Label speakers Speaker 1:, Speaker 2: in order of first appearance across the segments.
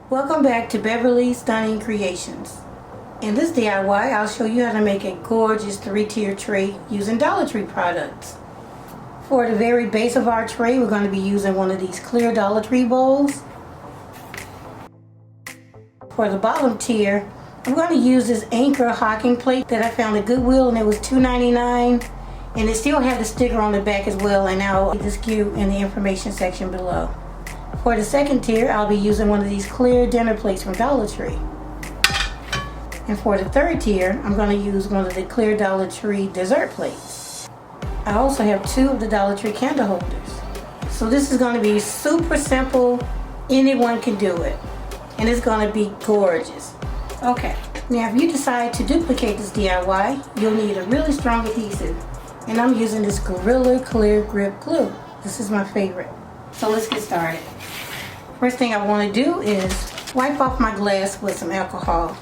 Speaker 1: Welcome back to Beverly's Stunning Creations. In this DIY, I'll show you how to make a gorgeous 3-tier tray using Dollar Tree products. For the very base of our tray, we're going to be using one of these clear Dollar Tree bowls. For the bottom tier, I'm going to use this Anchor hocking plate that I found at Goodwill, and it was $2.99. And it still had the sticker on the back as well, and I'll leave this SKU in the information section below. For the second tier, I'll be using one of these clear dinner plates from Dollar Tree. And for the third tier, I'm going to use one of the clear Dollar Tree dessert plates. I also have 2 of the Dollar Tree candle holders. So this is going to be super simple. Anyone can do it. And it's going to be gorgeous. Okay, now if you decide to duplicate this DIY, you'll need a really strong adhesive. And I'm using this Gorilla Clear Grip Glue. This is my favorite. So let's get started. First thing I want to do is wipe off my glass with some alcohol.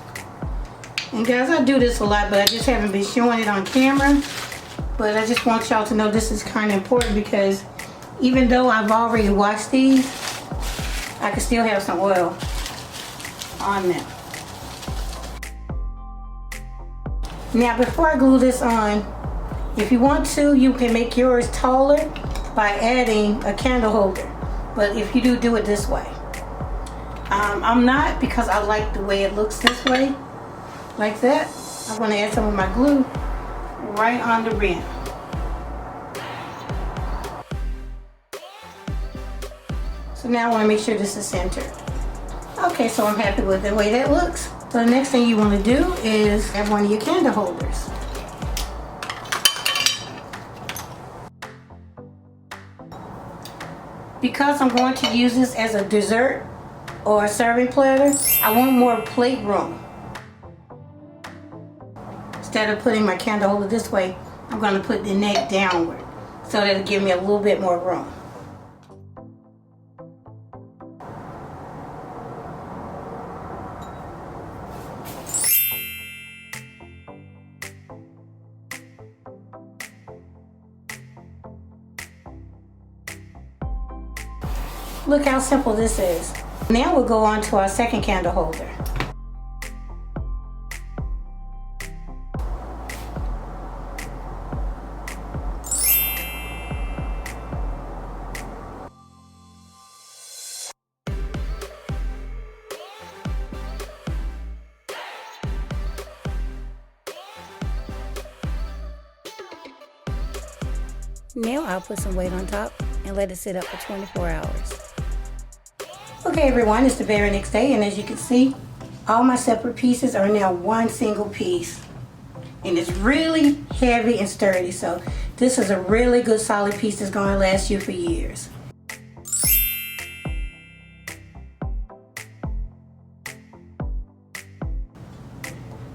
Speaker 1: And guys, I do this a lot, but I just haven't been showing it on camera. But I just want y'all to know this is kind of important, because even though I've already washed these, I can still have some oil on them. Now before I glue this on, if you want to, you can make yours taller by adding a candle holder. But if you do it this way. I'm not, because I like the way it looks this way, like that. I'm going to add some of my glue right on the rim. So now I want to make sure this is centered. Okay, so I'm happy with the way that looks. So the next thing you want to do is have one of your candle holders. Because I'm going to use this as a dessert or a serving platter, I want more plate room. Instead of putting my candle holder this way, I'm going to put the neck downward so that it'll give me a little bit more room. Look how simple this is. Now we'll go on to our second candle holder. Now I'll put some weight on top and let it sit up for 24 hours. Okay everyone, it's the very next day, and as you can see, all my separate pieces are now one single piece. And it's really heavy and sturdy, so this is a really good solid piece that's going to last you for years.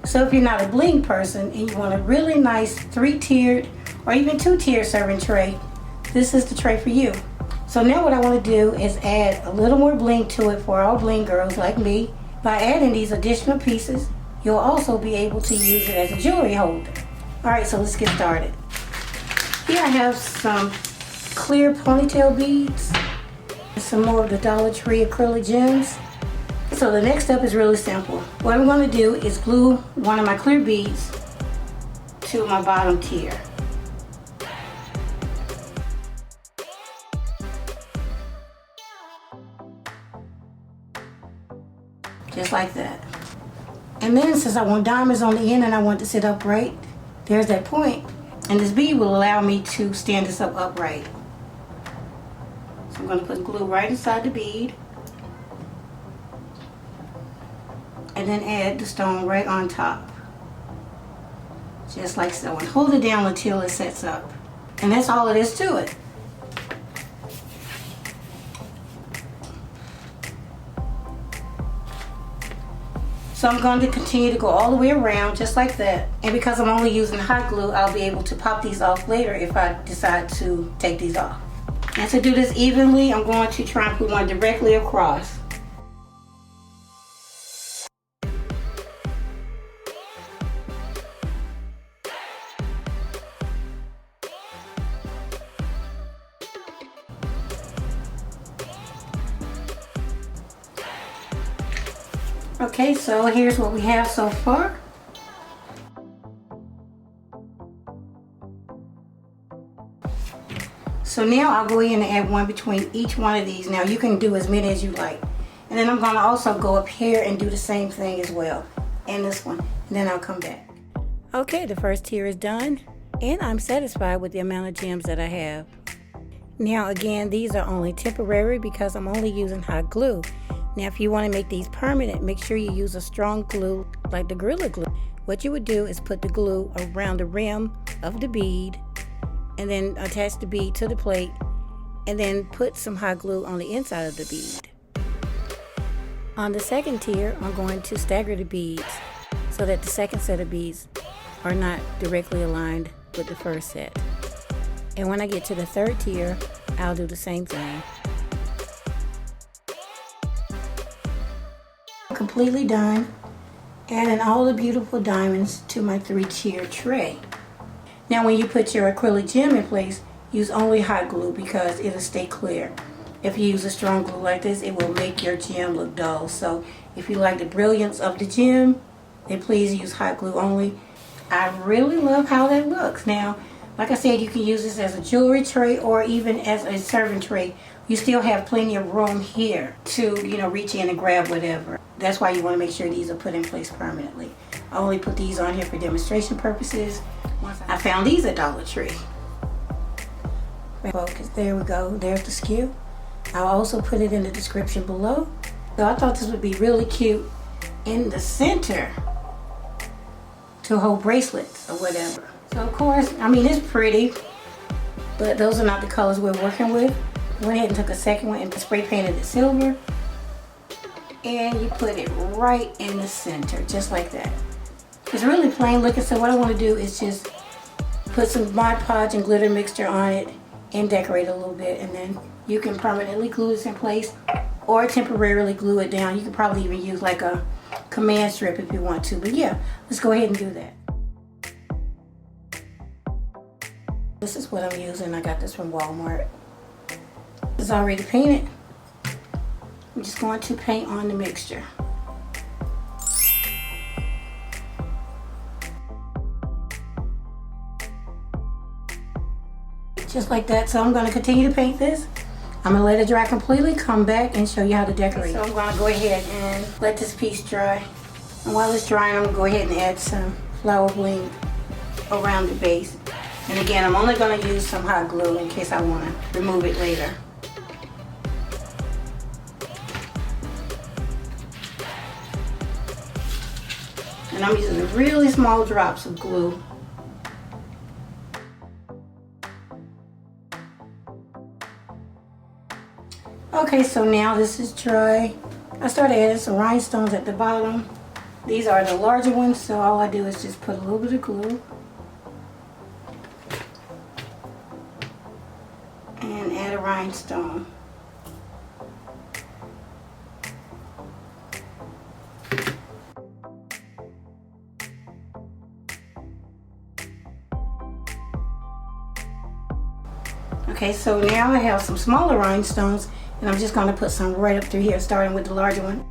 Speaker 1: So if you're not a bling person and you want a really nice 3-tiered or even 2-tier serving tray, this is the tray for you. So now what I want to do is add a little more bling to it for all bling girls like me. By adding these additional pieces, you'll also be able to use it as a jewelry holder. Alright, so let's get started. Here I have some clear ponytail beads and some more of the Dollar Tree acrylic gems. So the next step is really simple. What I'm going to do is glue one of my clear beads to my bottom tier. Just like that. And then since I want diamonds on the end and I want to sit upright, there's that point. And this bead will allow me to stand this up upright. So I'm going to put glue right inside the bead. And then add the stone right on top. Just like so. And hold it down until it sets up. And that's all it is to it. So I'm going to continue to go all the way around just like that. And because I'm only using hot glue, I'll be able to pop these off later if I decide to take these off. And to do this evenly, I'm going to try and put one directly across. Okay, so here's what we have so far. So now I'll go in and add one between each one of these. Now you can do as many as you like. And then I'm going to also go up here and do the same thing as well. And this one. And then I'll come back. Okay, the first tier is done. And I'm satisfied with the amount of gems that I have. Now again, these are only temporary because I'm only using hot glue. Now if you want to make these permanent, make sure you use a strong glue like the Gorilla Glue. What you would do is put the glue around the rim of the bead, and then attach the bead to the plate, and then put some hot glue on the inside of the bead. On the second tier, I'm going to stagger the beads so that the second set of beads are not directly aligned with the first set. And when I get to the third tier, I'll do the same thing. Completely done, adding all the beautiful diamonds to my 3-tier tray. Now when you put your acrylic gem in place, use only hot glue because it'll stay clear. If you use a strong glue like this, it will make your gem look dull. So if you like the brilliance of the gem, then please use hot glue only. I really love how that looks. Now, like I said, you can use this as a jewelry tray or even as a serving tray. You still have plenty of room here to, reach in and grab whatever. That's why you want to make sure these are put in place permanently. I only put these on here for demonstration purposes. I found these at Dollar Tree. Focus, there we go, there's the skew. I'll also put it in the description below. So I thought this would be really cute in the center to hold bracelets or whatever. So of course, it's pretty, but those are not the colors we're working with. I went ahead and took a second one and spray painted it silver. And you put it right in the center, just like that. It's really plain looking, so what I want to do is just put some Mod Podge and glitter mixture on it and decorate a little bit, and then you can permanently glue this in place or temporarily glue it down. You could probably even use like a command strip if you want to, but yeah, let's go ahead and do that. This is what I'm using. I got this from Walmart. It's already painted. I'm just going to paint on the mixture. Just like that. So I'm going to continue to paint this. I'm going to let it dry completely, come back and show you how to decorate. So I'm going to go ahead and let this piece dry. And while it's drying, I'm going to go ahead and add some flower bling around the base. And again, I'm only going to use some hot glue in case I want to remove it later. And I'm using really small drops of glue. Okay, so now this is dry. I started adding some rhinestones at the bottom. These are the larger ones, so all I do is just put a little bit of glue and add a rhinestone. Okay, so now I have some smaller rhinestones, and I'm just going to put some right up through here, starting with the larger one.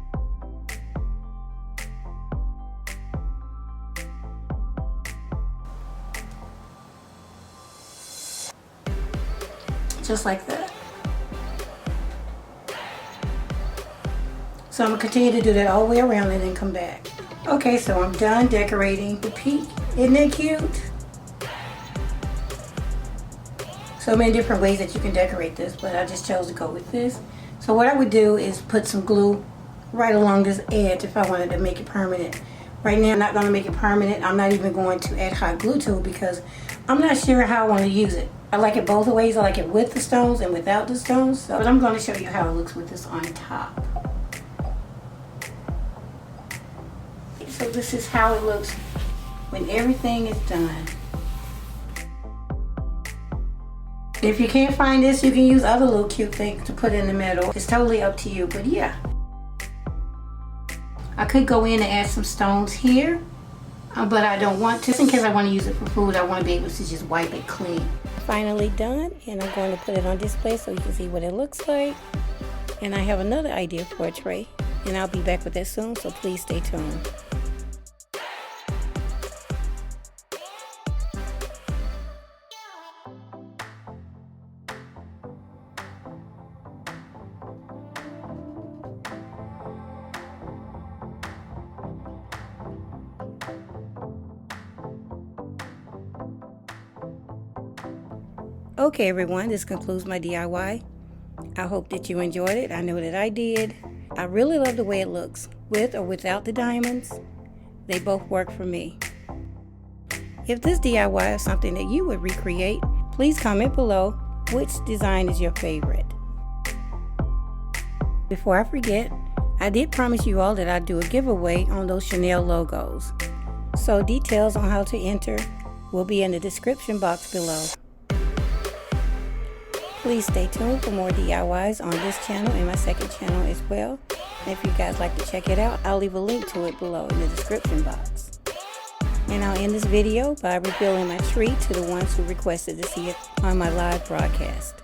Speaker 1: Just like that. So I'm going to continue to do that all the way around and then come back. Okay, so I'm done decorating the peak. Isn't that cute? So many different ways that you can decorate this, but I just chose to go with this. So what I would do is put some glue right along this edge if I wanted to make it permanent. Right now I'm not going to make it permanent. I'm not even going to add hot glue to it because I'm not sure how I want to use it. I like it both ways. I like it with the stones and without the stones. But I'm going to show you how it looks with this on top. So this is how it looks when everything is done. If you can't find this, you can use other little cute things to put in the middle. It's totally up to you, but yeah. I could go in and add some stones here, but I don't want to. Just in case I want to use it for food, I want to be able to just wipe it clean. Finally done, and I'm going to put it on display so you can see what it looks like. And I have another idea for a tray. And I'll be back with that soon, so please stay tuned. Okay everyone, this concludes my DIY. I hope that you enjoyed it. I know that I did. I really love the way it looks, with or without the diamonds. They both work for me. If this DIY is something that you would recreate, please comment below which design is your favorite. Before I forget, I did promise you all that I'd do a giveaway on those Chanel logos. So details on how to enter will be in the description box below. Please stay tuned for more DIYs on this channel and my second channel as well. And if you guys like to check it out, I'll leave a link to it below in the description box. And I'll end this video by revealing my tree to the ones who requested to see it on my live broadcast.